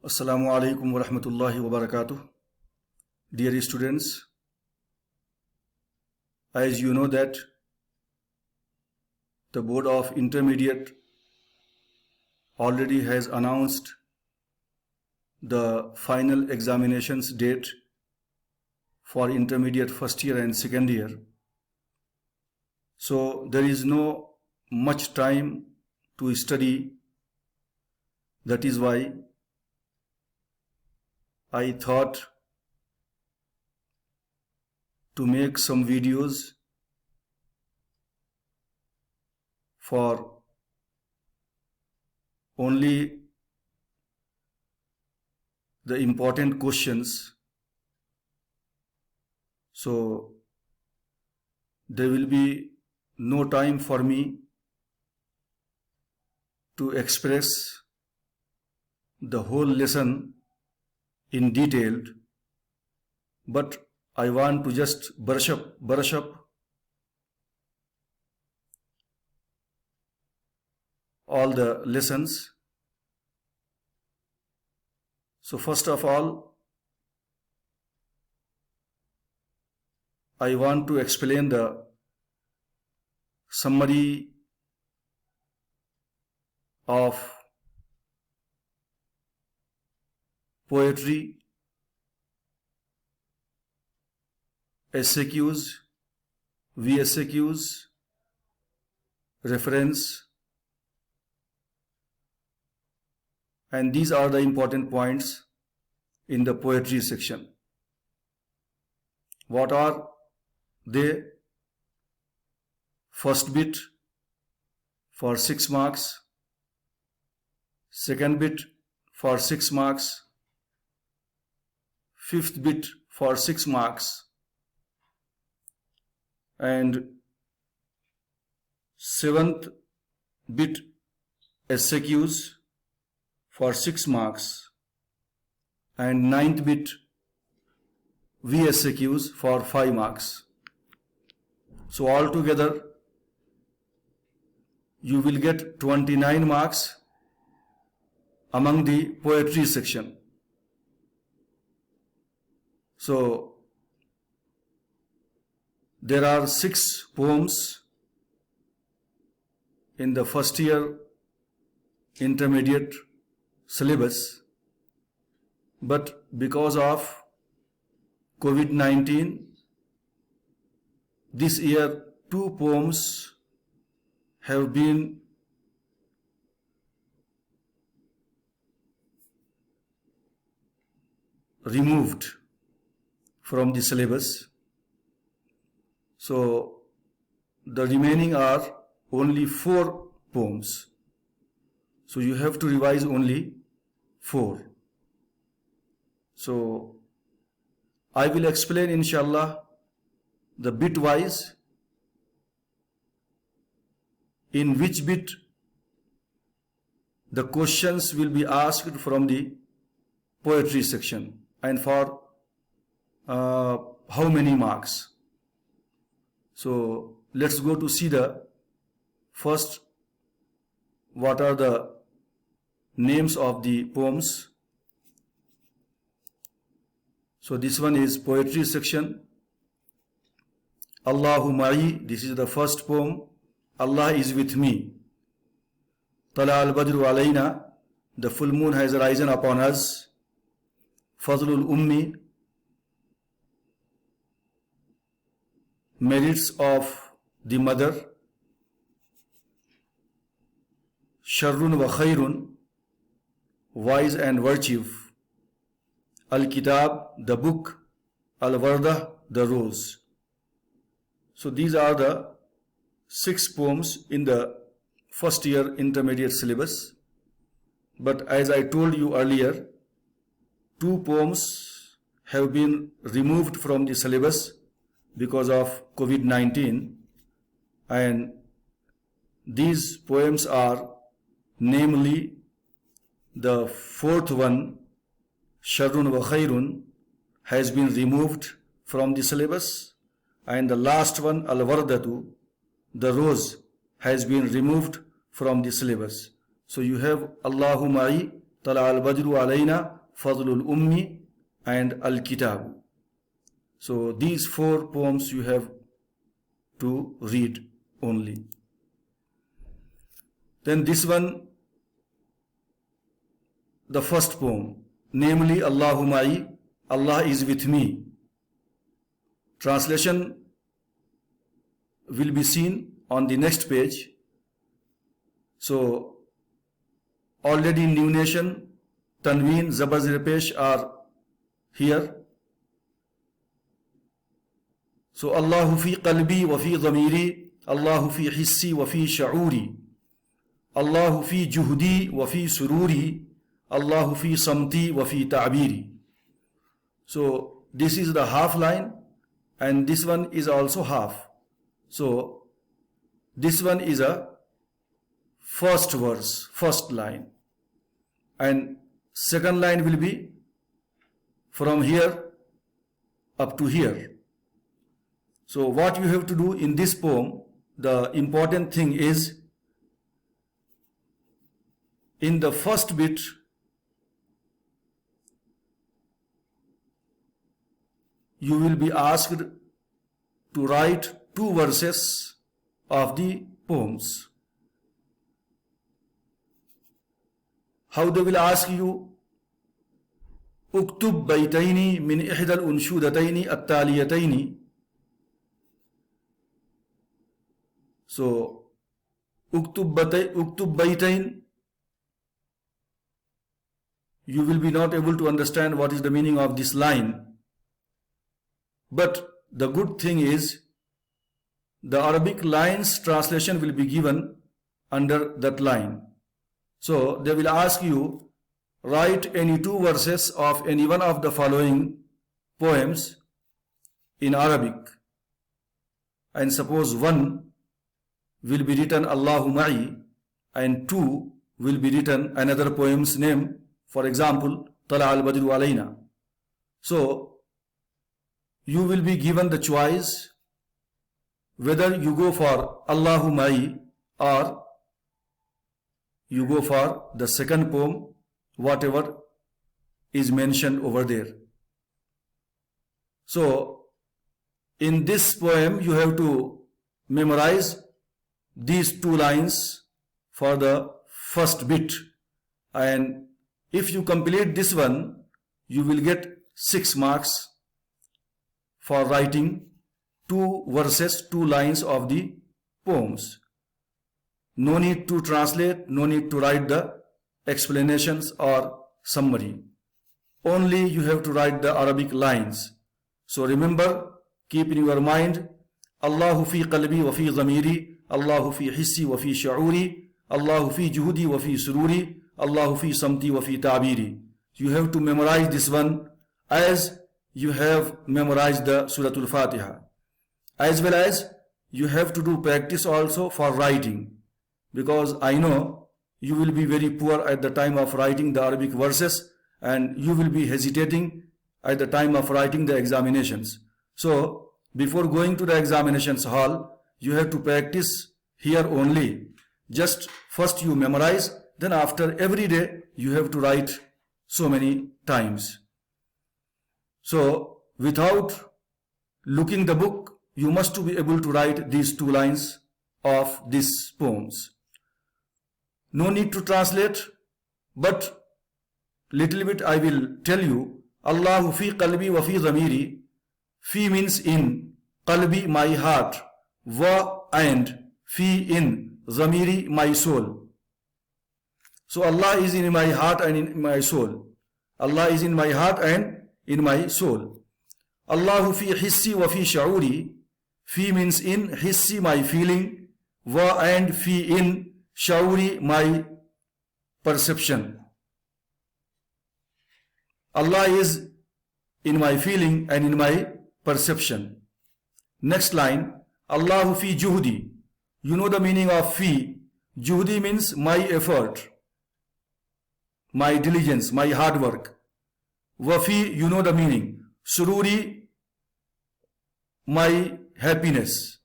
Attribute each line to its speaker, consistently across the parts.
Speaker 1: Assalamu alaikum wa rahmatullahi wa barakatuh. Dear students, as you know that the Board of Intermediate already has announced the final examinations date for intermediate first year and second year. So there is no much time to study. That is why I thought to make some videos for only the important questions. So there will be no time for me to express the whole lesson in detail, but I want to just brush up all the lessons. So first of all, I want to explain the summary of poetry, SAQs, VSAQs, reference, and these are the important points in the poetry section. What are they? First bit for 6 marks, second bit for 6 marks, fifth bit for 6 marks, and seventh bit SAQs for 6 marks, and ninth bit VSAQs for 5 marks. So altogether you will get 29 marks among the poetry section. So there are 6 poems in the first year intermediate syllabus, but because of COVID-19, this year 2 poems have been removed from the syllabus. So the remaining are only 4 poems. So you have to revise only 4. So I will explain inshallah the bit wise, in which bit the questions will be asked from the poetry section and for how many marks. So let's go to see the first, what are the names of the poems. So this one is poetry section. Allahu ma'i, this is the first poem. Allah is with me. Tala al-badru alayna, the full moon has risen upon us. Fadlul ummi, merits of the mother. Sharrun wa khairun, wise and virtue. Al-kitab, the book. Al-wardah, the rose. So these are the 6 poems in the first year intermediate syllabus. But as I told you earlier, 2 poems have been removed from the syllabus because of COVID-19, and these poems are namely the 4th one, Sharrun wa Khairun, has been removed from the syllabus, and the last one, Al-Wardatu, the rose, has been removed from the syllabus. So you have Allahu ma'i Tala al-Badru alayna, Fadlul Ummi, and Al-Kitab. So these 4 poems you have to read only. Then this one, the first poem, namely Allahu Ma'i, Allah is with me. Translation will be seen on the next page. So already Nunation, Tanween, Zabar, Zir Pesh are here. So Allahu fi qalbi wa fi dhamiri, Allahu fi hissi wa fi sha'uri, Allahu fi juhdi wa fi sururi, Allahu fi samti wa fi ta'biri. So this is the half line, and this one is also half. So this one is a first verse, first line, and second line will be from here up to here. So what you have to do in this poem, the important thing is, in the first bit, you will be asked to write 2 verses of the poems. How they will ask you? Uktub baytaini min ihdal unshudataini at-taliyataini. So uktub baytain, you will be not able to understand what is the meaning of this line. But the good thing is, the Arabic lines translation will be given under that line. So they will ask you, write any 2 verses of any one of the following poems in Arabic. And suppose 1 will be written Allahu Ma'i, and 2 will be written another poem's name, for example, Tala al-Badru alayna. So you will be given the choice whether you go for Allahu Ma'i or you go for the second poem, whatever is mentioned over there. So in this poem you have to memorize these 2 lines for the first bit, and if you complete this one, you will get 6 marks for writing 2 verses, 2 lines of the poems. No need to translate, no need to write the explanations or summary. Only you have to write the Arabic lines. So remember, keep in your mind, Allahu fi qalbi wa fi dhamiri, Allahu fi hissi wa fi sha'uri, Allahu fi juhdi wa fi sururi, Allahu fi samti wa fi ta'biri. You have to memorize this one as you have memorized the Surah Al-Fatiha. As well as you have to do practice also for writing, because I know you will be very poor at the time of writing the Arabic verses, and you will be hesitating at the time of writing the examinations. So before going to the examinations hall, you have to practice here only. Just first you memorize, then after every day you have to write so many times. So without looking the book, you must be able to write these 2 lines of these poems. No need to translate, but little bit I will tell you. Allahu fi qalbi wa fi dhamiri. Fi means in, qalbi my heart, wa and fi in, dhamiri my soul. So Allah is in my heart and in my soul. Allah is in my heart and in my soul. Allahu fi hissi wa fi sha'uri. Fi means in, hissi my feeling, wa and fi in, sha'uri my perception. Allah is in my feeling and in my perception. Next line, Allahu fi juhdi. You know the meaning of fi. Juhdi means my effort, my diligence, my hard work. Wafi, you know the meaning. Sururi, my happiness.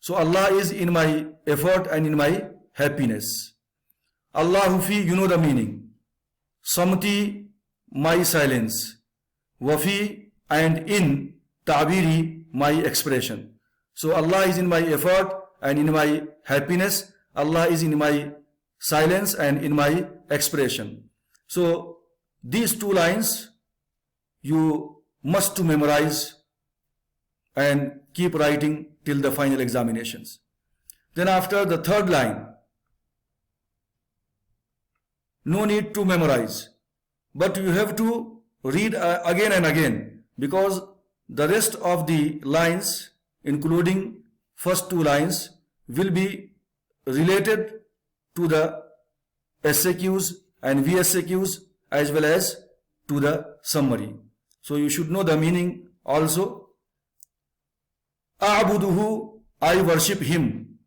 Speaker 1: So Allah is in my effort and in my happiness. Allahu fi, you know the meaning. samti, my silence, wafi, and in ta'biri, my expression. So Allah is in my effort and in my happiness. Allah is in my silence and in my expression. So these two lines you must to memorize and keep writing till the final examinations. Then after the third line, no need to memorize, but you have to read again and again, because the rest of the lines, including first two lines, will be related to the SAQs and VSAQs as well as to the summary. So you should know the meaning also. A'buduhu, I worship him.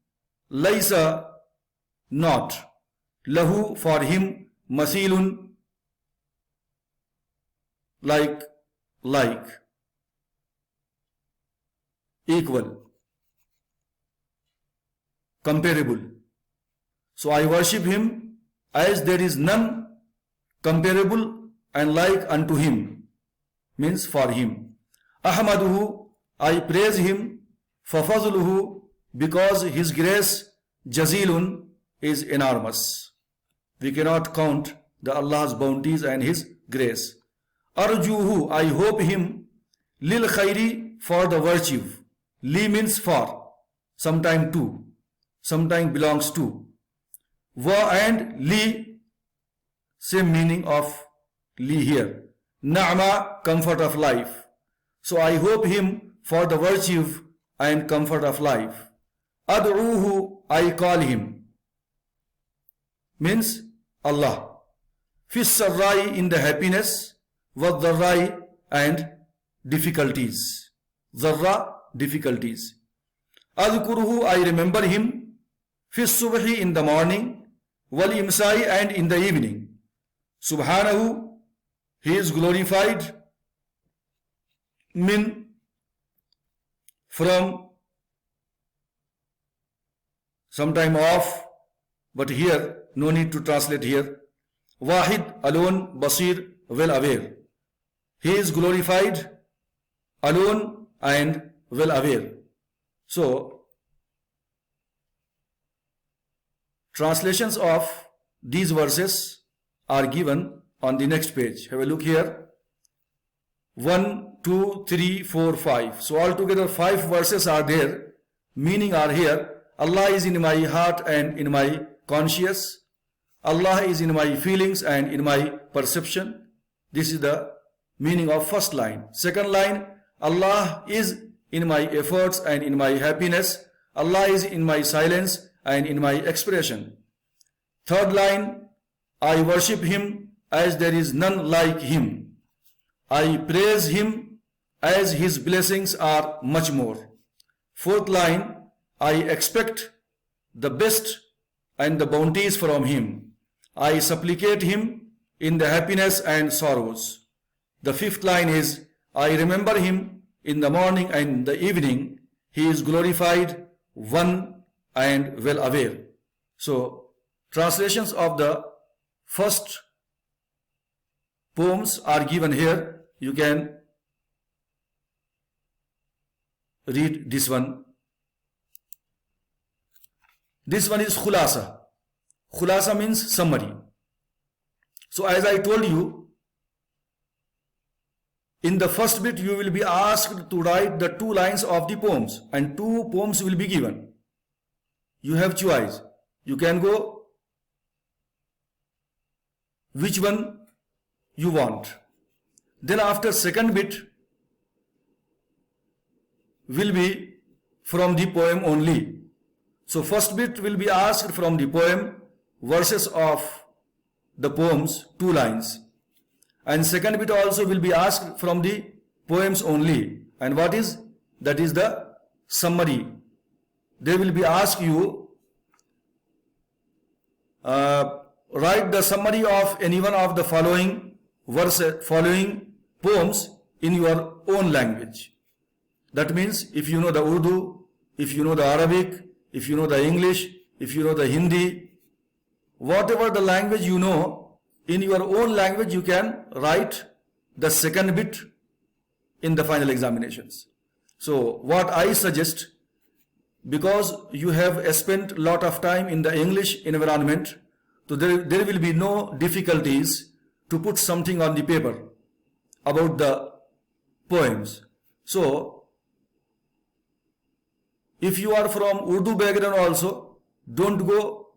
Speaker 1: Laysa, not. Lahu, for him. Masilun, like. Equal. Comparable. So I worship him as there is none comparable and like unto him, means for him. Ahmaduhu, I praise him. Fafazluhu, because his grace, jazilun, is enormous. We cannot count the Allah's bounties and his grace. Arjuhu, I hope him. Lil khairi, for the virtue. Li means for, sometime to, sometime belongs to. Wa and li, same meaning of li here. Na'ma, comfort of life. So I hope him for the virtue and comfort of life. Ad'uhu, I call him, means Allah. Fis sarrai, in the happiness. Wa dharrai, and difficulties. Dharra, difficulties. Adhkuruhu, I remember him. Fis subhi, in the morning. Wal imsai, and in the evening. Subhanahu, he is glorified. Min, from, sometime off, but here no need to translate here. Wahid, alone. Basir, well aware. He is glorified, alone and well aware. So translations of these verses are given on the next page. Have a look here. 1, 2, 3, 4, 5. So altogether 5 verses are there. Meaning are here. Allah is in my heart and in my conscience. Allah is in my feelings and in my perception. This is the meaning of first line. Second line, Allah is in my efforts and in my happiness. Allah is in my silence and in my expression. Third line, I worship him as there is none like him. I praise him as his blessings are much more. Fourth line, I expect the best and the bounties from him. I supplicate him in the happiness and sorrows. The fifth line is, I remember him in the morning and the evening. He is glorified, one and well aware. So translations of the first poems are given here. You can read this one. This one is khulasa. Khulasa means summary. So as I told you, in the first bit you will be asked to write the 2 lines of the poems, and 2 poems will be given. You have choice. You can go which one you want. Then after second bit will be from the poem only. So first bit will be asked from the poem, verses of the poems, 2 lines. And second bit also will be asked from the poems only. And what is? That is the summary. They will be asked you, write the summary of any one of the following poems in your own language. That means if you know the Urdu, if you know the Arabic, if you know the English, if you know the Hindi, whatever the language you know, in your own language you can write the second bit in the final examinations. So what I suggest, because you have spent a lot of time in the English environment, so there will be no difficulties to put something on the paper about the poems. So if you are from Urdu background also, don't go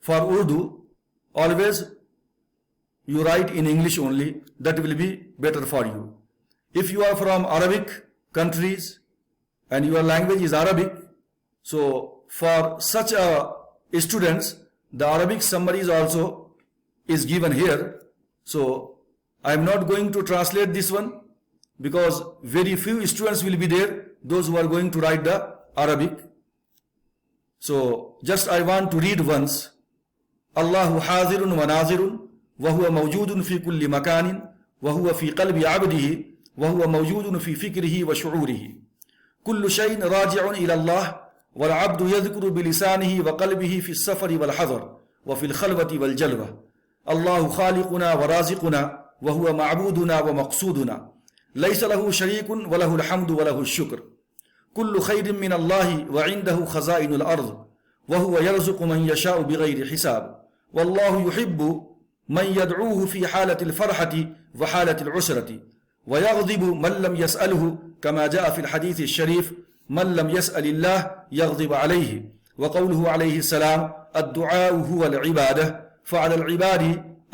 Speaker 1: for Urdu, always you write in English only, that will be better for you. If you are from Arabic countries and your language is Arabic, so for such students, the Arabic summaries also is given here. So I am not going to translate this one because very few students will be there, those who are going to write the Arabic. So just I want to read once. Allahu hadirun wa nazirun wa huwa mawjudun fi kulli makanin wa huwa fi qalbi abdihi wa huwa mawjudun fi fikrihi wa shu'urihi. Kullu shay'in raji'un ila Allah wal 'abdu yadhkuru bi lisanihi wa qalbihi fi as-safari wal hadar wa fi al-khalwati wal jalwa. Allahu khaliquna wa raziquna wa huwa ma'buduna wa maqsuduna. Laysa lahu sharikun wa lahu al-hamdu wa lahu ash-shukr. كل خير من الله وعنده خزائن الأرض وهو يرزق من يشاء بغير حساب والله يحب من يدعوه في حالة الفرحة وحالة العسرة ويغضب من لم يسأله كما جاء في الحديث الشريف من لم يسأل الله يغضب عليه وقوله عليه السلام الدعاء هو العبادة فعلى العباد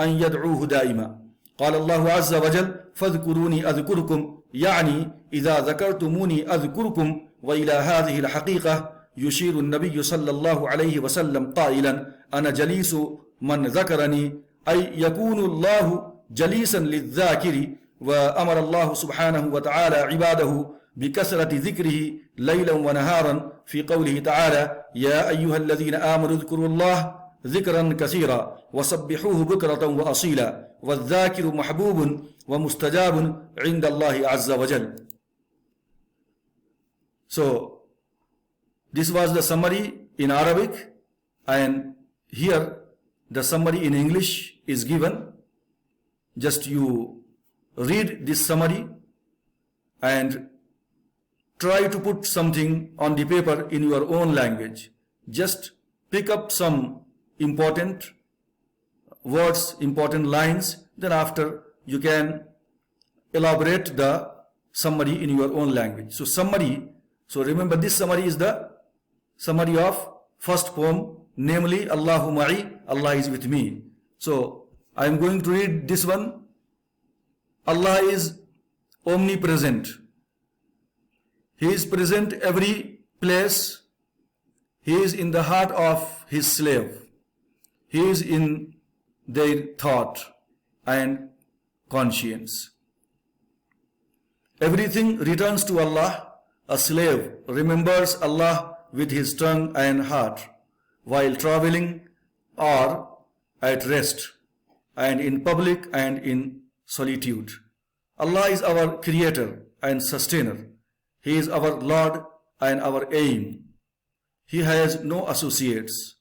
Speaker 1: أن يدعوه دائما قال الله عز وجل فاذكروني أذكركم يعني إذا ذكرتموني أذكركم وإلى هذه الحقيقة يشير النبي صلى الله عليه وسلم قائلا أنا جليس من ذكرني أي يكون الله جليسا للذاكر وأمر الله سبحانه وتعالى عباده بكثرة ذكره ليلا ونهارا في قوله تعالى يا أيها الذين آمنوا اذكروا الله ذكرا كثيرا وسبحوه بكرة وأصيلا والذاكر محبوب ومستجاب عند الله عز وجل. So this was the summary in Arabic, and here the summary in English is given. Just you read this summary and try to put something on the paper in your own language. Just pick up some important words, important lines, then after you can elaborate the summary in your own language. So summary, so remember this summary is the summary of first poem, namely Allahu ma'i, Allah is with me. So I am going to read this one. Allah is omnipresent. He is present every place. He is in the heart of his slave. He is in their thought and conscience. Everything returns to Allah. A slave remembers Allah with his tongue and heart while traveling or at rest, and in public and in solitude. Allah is our creator and sustainer. He is our Lord and our aim. He has no associates.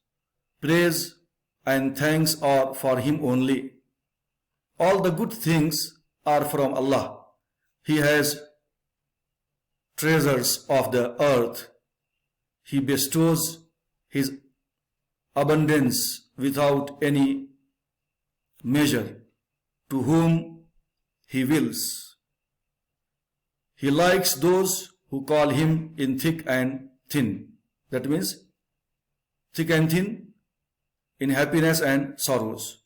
Speaker 1: Praise and thanks are for him only. All the good things are from Allah. He has treasures of the earth. He bestows his abundance without any measure to whom he wills. He likes those who call him in thick and thin. That means thick and thin in happiness and sorrows.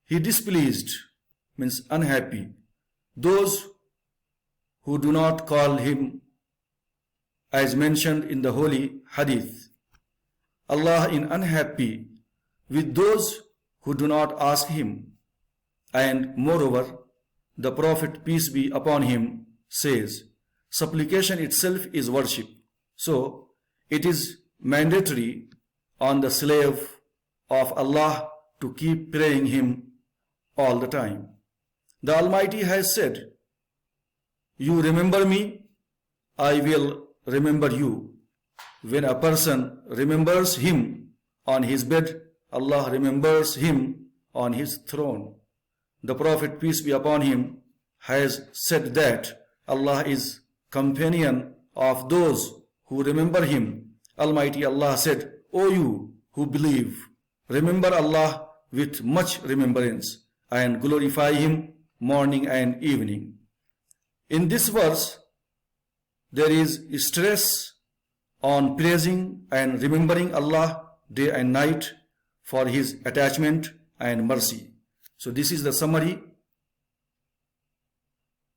Speaker 1: He displeased means unhappy those who do not call him, as mentioned in the holy hadith. Allah is unhappy with those who do not ask him. And moreover, the Prophet, peace be upon him, says, supplication itself is worship. So it is mandatory on the slave of Allah to keep praying him all the time. The Almighty has said, you remember me, I will remember you. When a person remembers him on his bed, Allah remembers him on his throne. The Prophet, peace be upon him, has said that Allah is companion of those who remember him. Almighty Allah said, O you who believe, remember Allah with much remembrance and glorify him morning and evening. In this verse, there is stress on praising and remembering Allah day and night for his attachment and mercy. So this is the summary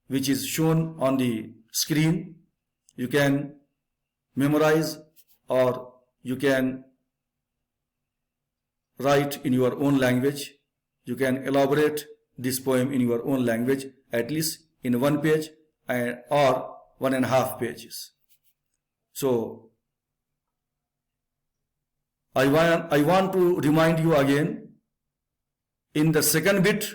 Speaker 1: which is shown on the screen. You can memorize or you can write in your own language. You can elaborate this poem in your own language, at least in 1 page or 1.5 pages. So I want to remind you again, in the second bit,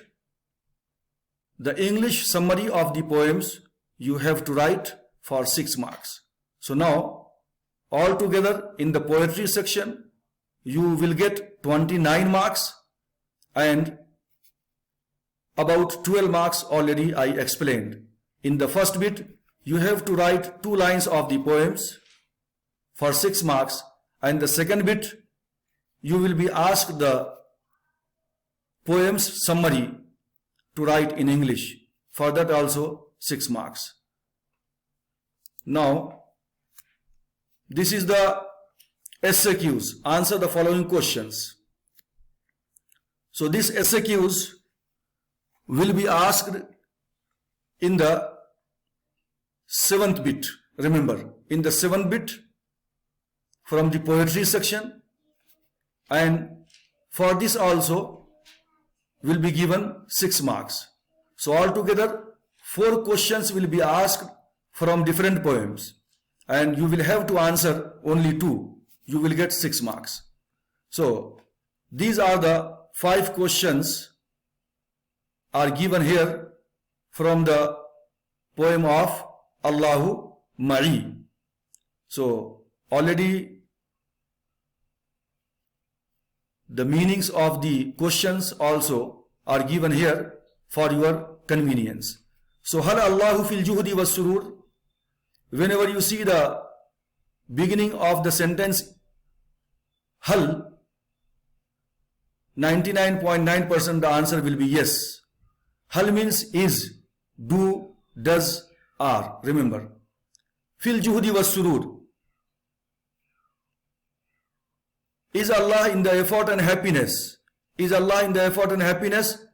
Speaker 1: the English summary of the poems you have to write for 6 marks. So now, altogether in the poetry section, you will get 29 marks, and about 12 marks already I explained. In the first bit, you have to write 2 lines of the poems for 6 marks, and the second bit, you will be asked the poem's summary to write in English. For that also 6 marks. Now, this is the SAQs. Answer the following questions. So these SAQs will be asked in the 7th bit. Remember, in the 7th bit from the poetry section, and for this also will be given 6 marks. So altogether 4 questions will be asked from different poems, and you will have to answer only 2. You will get 6 marks. So these are the 5 questions are given here from the poem of Allahu Ma'i. So already the meanings of the questions also are given here for your convenience. So hal Allahu fil juhdi was surur. Whenever you see the beginning of the sentence hal, 99.9% the answer will be yes. Hal means is, do, does, are. Remember, fil juhdi was surur. Is Allah in the effort and happiness? Is Allah in the effort and happiness?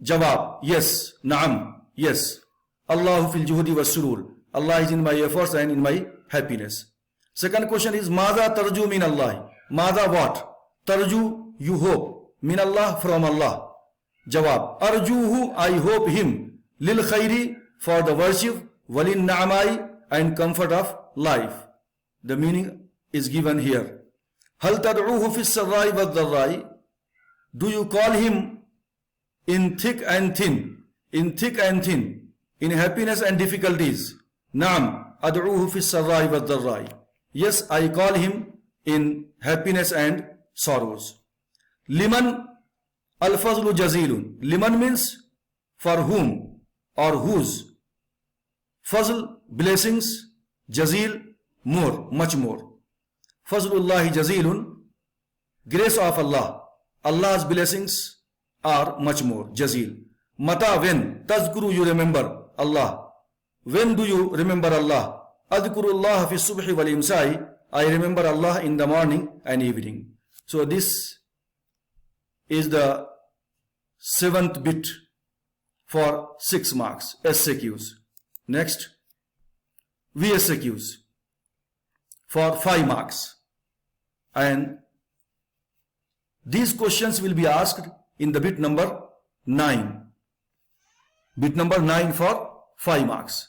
Speaker 1: Jawab, yes. Naam, yes. Allahu fil juhdi was surur. Allah is in my efforts and in my happiness. Second question is, Mada tarju min Allah? Mada what? Tarju, you hope. Min Allah, from Allah. Jawab, arjuhu, I hope him. Lil khairi, for the worship. Walin na'amai, and comfort of life. The meaning is given here. Hal tad'uhu fi sarrai wa dharrai? Do you call him in thick and thin? In thick and thin. In happiness and difficulties. Naam, ad'uhu fi sarrai wa dharrai. Yes, I call him in happiness and sorrows. Liman al-fazlu jazilun. Liman means for whom or whose. Fazl, blessings. Jazil, more, much more. Fazlullahi jazilun, grace of Allah. Allah's blessings are much more. Jazil. Mata, when. Tazkuru, you remember Allah. When do you remember Allah? Adhkurullah fi subhi wal imsai. I remember Allah in the morning and evening. So this is the 7th bit for 6 marks. SAQs. Next, VSAQs for 5 marks. And these questions will be asked in the bit number 9. Bit number 9 for 5 marks.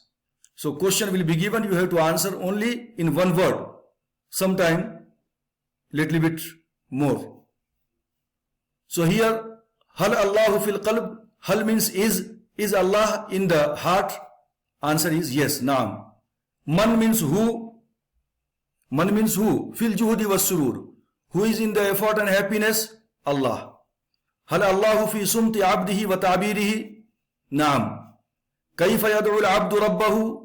Speaker 1: So question will be given, you have to answer only in 1 word. Sometime little bit more. So here, hal Allahu fil qalb. Hal means is Allah in the heart? Answer is yes, naam. Man means who? Man means who? Fil juhudi was surur. Who is in the effort and happiness? Allah. هل الله في صمت عبده وتعبيره؟ نعم. كيف يدعو العبد ربه?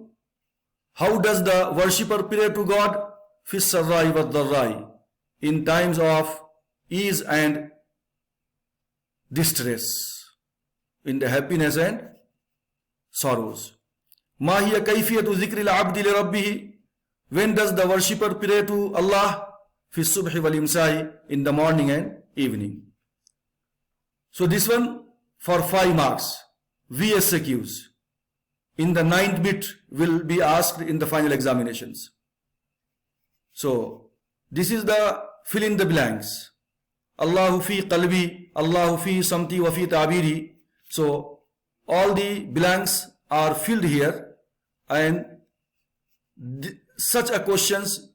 Speaker 1: How does the worshipper pray to God? في السراء والضراء, in times of ease and distress, in the happiness and sorrows. ما هي كيفية ذكر العبد لربه? When does the worshipper pray to Allah? في الصبح والإمساء, in the morning and evening. So this one for 5 marks. VSQs in the 9th bit will be asked in the final examinations. So this is the fill in the blanks. Allahu fi qalbi, Allahu fi samti wa fi ta'biri. So all the blanks are filled here, and such a questions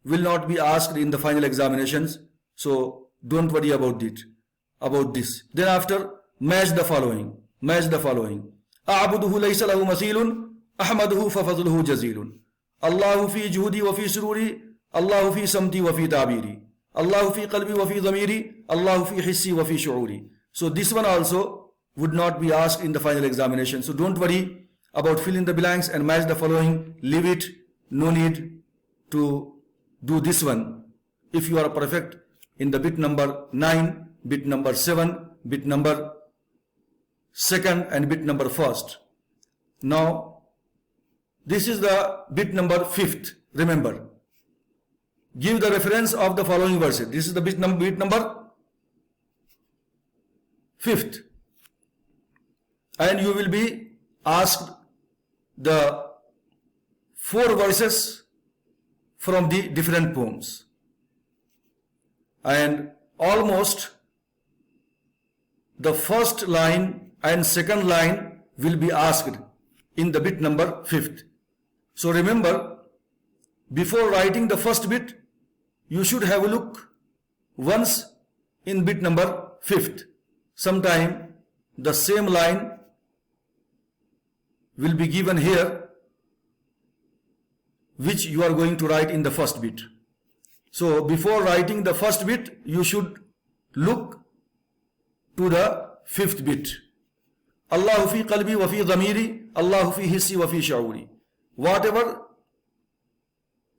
Speaker 1: will not be asked in the final examinations. So don't worry about it, about this. Then after, match the following. Match the following. أعبده ليس له مثيل أحمده ففضله جزيل. الله في جهدي وفي سروري, الله في سمتي وفي تعبيري, الله في قلبي وفي ضميري, الله في حسي وفي شعوري. So this one also would not be asked in the final examination. So don't worry about fill in the blanks and match the following. Leave it. No need to do this one. If you are perfect in the bit number 9, bit number 7, bit number 2nd and bit number 1st. Now this is the bit number 5th. Remember, give the reference of the following verses. This is the bit number 5th, and you will be asked the 4 verses from the different poems, and almost the first line and second line will be asked in the bit number 5th. So remember, before writing the first bit, you should have a look once in bit number 5th. Sometime the same line will be given here, which you are going to write in the first bit. So before writing the first bit, you should look to the 5th bit. Allahu fi qalbi wa fi dhamiri, Allahu fi hissi wa fi sha'uri. Whatever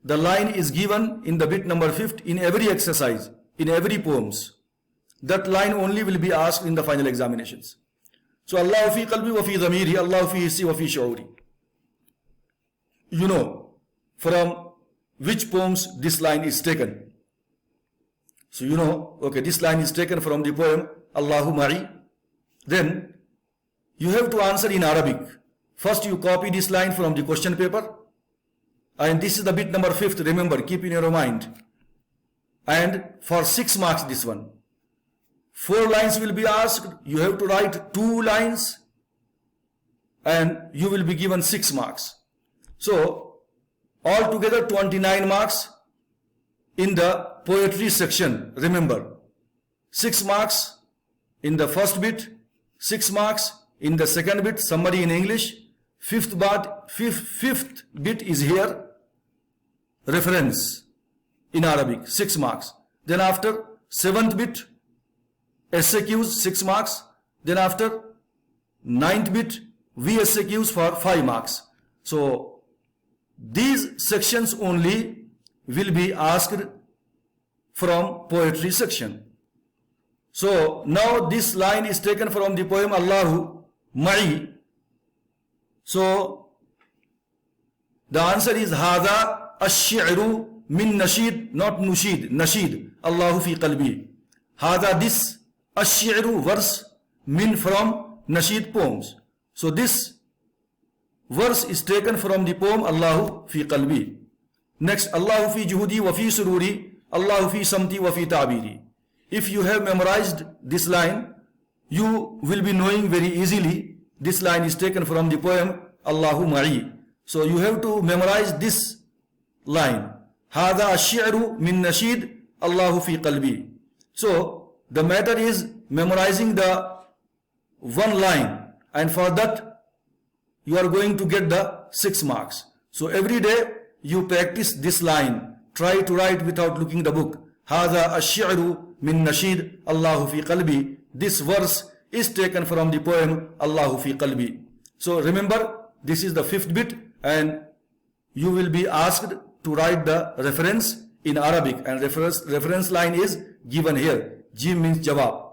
Speaker 1: the line is given in the bit number 5th in every exercise, in every poems, that line only will be asked in the final examinations. So Allahu fi qalbi wa fi dhamiri, Allahu fi hissi wa fi sha'uri. You know from which poems this line is taken. So you know, okay, this line is taken from the poem Allahu Ma'i. Then you have to answer in Arabic. First you copy this line from the question paper, and this is the bit number 5th. Remember, keep in your mind. And for 6 marks this one, 4 lines will be asked. You have to write 2 lines, and you will be given 6 marks. So altogether 29 marks in the poetry section. Remember, 6 marks in the first bit, 6 marks in the second bit, summary in English. 5th bit is here, reference in Arabic, 6 marks. Then after 7th bit, SAQs, 6 marks. Then after 9th bit, VSAQs for 5 marks. So these sections only will be asked from poetry section. So now this line is taken from the poem Allahu Ma'i. So the answer is Hada ash-shi'ru min nasheed, not nushid, nasheed. Allahu fi qalbi. Hada, this, ash-shi'ru, verse, min, from nasheed, poems. So this verse is taken from the poem Allahu fi qalbi. Next, Allahu fi juhudi wa fi sururi, Allahu fi samti wa fi ta'biri. If you have memorized this line, you will be knowing very easily this line is taken from the poem Allahu Ma'i. So you have to memorize this line. Hada ash-shi'ru min nasheed, Allahu fi qalbi. So the matter is memorizing the one line, and for that you are going to get the 6 marks. So every day you practice this line. Try to write without looking the book. Hada ash-shi'ru min nasheed, Allahu fi qalbi. This verse is taken from the poem Allahu fi qalbi. So remember, this is the fifth bit, and you will be asked to write the reference in Arabic, and reference line is given here. Jim means jawab.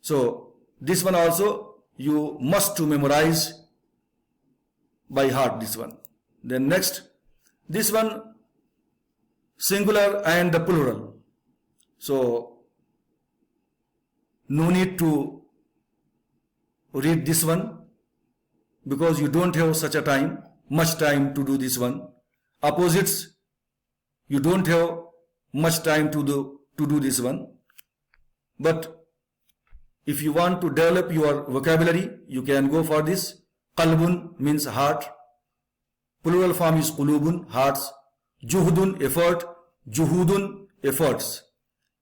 Speaker 1: So this one also you must to memorize by heart, this one. Then next, this one, singular and the plural. So no need to read this one because you don't have such a much time to do this one. Opposites, you don't have much time to do this one. But if you want to develop your vocabulary, you can go for this. Qalbun means heart. Plural form is qulubun, hearts. Juhudun, effort. Juhudun, efforts.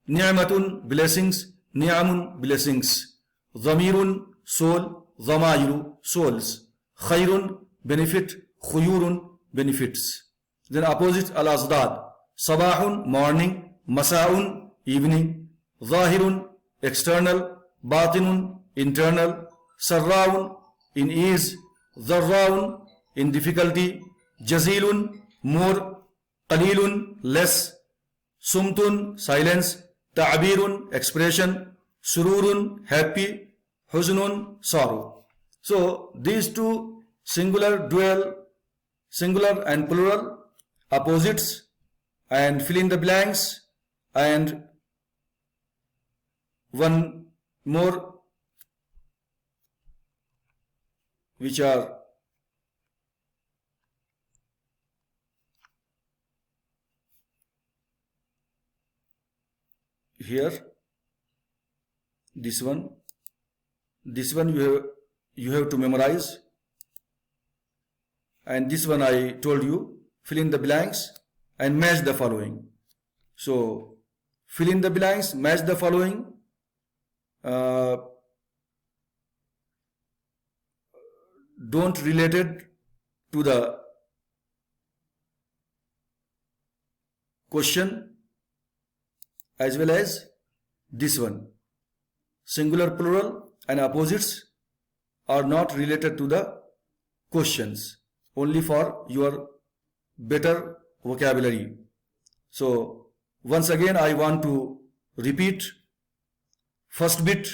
Speaker 1: Ni'matun, blessings. Ni'amun, blessings. Dhamirun, soul. Dhamayiru, souls. Khairun, benefit. Khuyurun, benefits. Then opposite, al-azdad. Sabahun, morning. Masaun, evening. Zahirun, external. Batinun, internal. Sarraun, in ease. Dharraun, in difficulty. Jazilun, more. Qalilun, less. Sumtun, silence. Ta'birun, expression. Sururun, happy. Huznun, sorrow. So these two, singular, dual, singular and plural, opposites, and fill in the blanks, and one more, which are here. This one you have to memorize, and this one I told you, fill in the blanks and match the following. So fill in the blanks, match the following. Don't relate it to the question, as well as this one. Singular, plural and opposites are not related to the questions, only for your better vocabulary. So once again I want to repeat. First bit,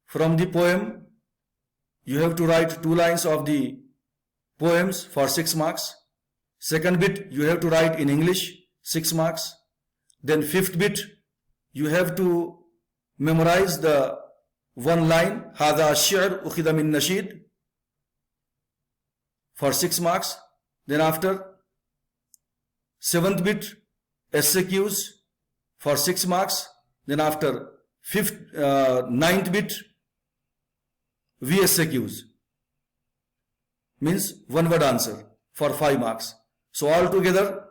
Speaker 1: from the poem you have to write 2 lines of the poems for 6 marks. Second bit, you have to write in English, 6 marks. Then fifth bit, you have to memorize the 1 line, Hada Shi'r Ukhida min Nasheed, for 6 marks. Then after, 7th bit, SAQs for 6 marks. Then after 9th bit, VSAQs, means 1 word answer for 5 marks. So altogether,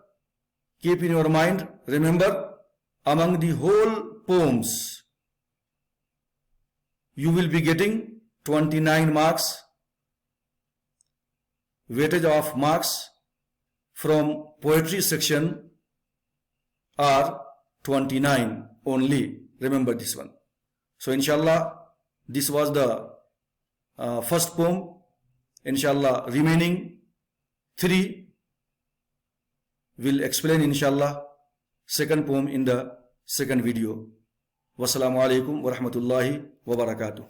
Speaker 1: keep in your mind, remember, among the whole poems, you will be getting 29 marks, weightage of marks from poetry section are 29 only. Remember this one. So inshallah, this was the first poem. Inshallah, remaining 3 will explain inshallah second poem in the second video. Wassalamu alaikum wa rahmatullahi wa barakatuh.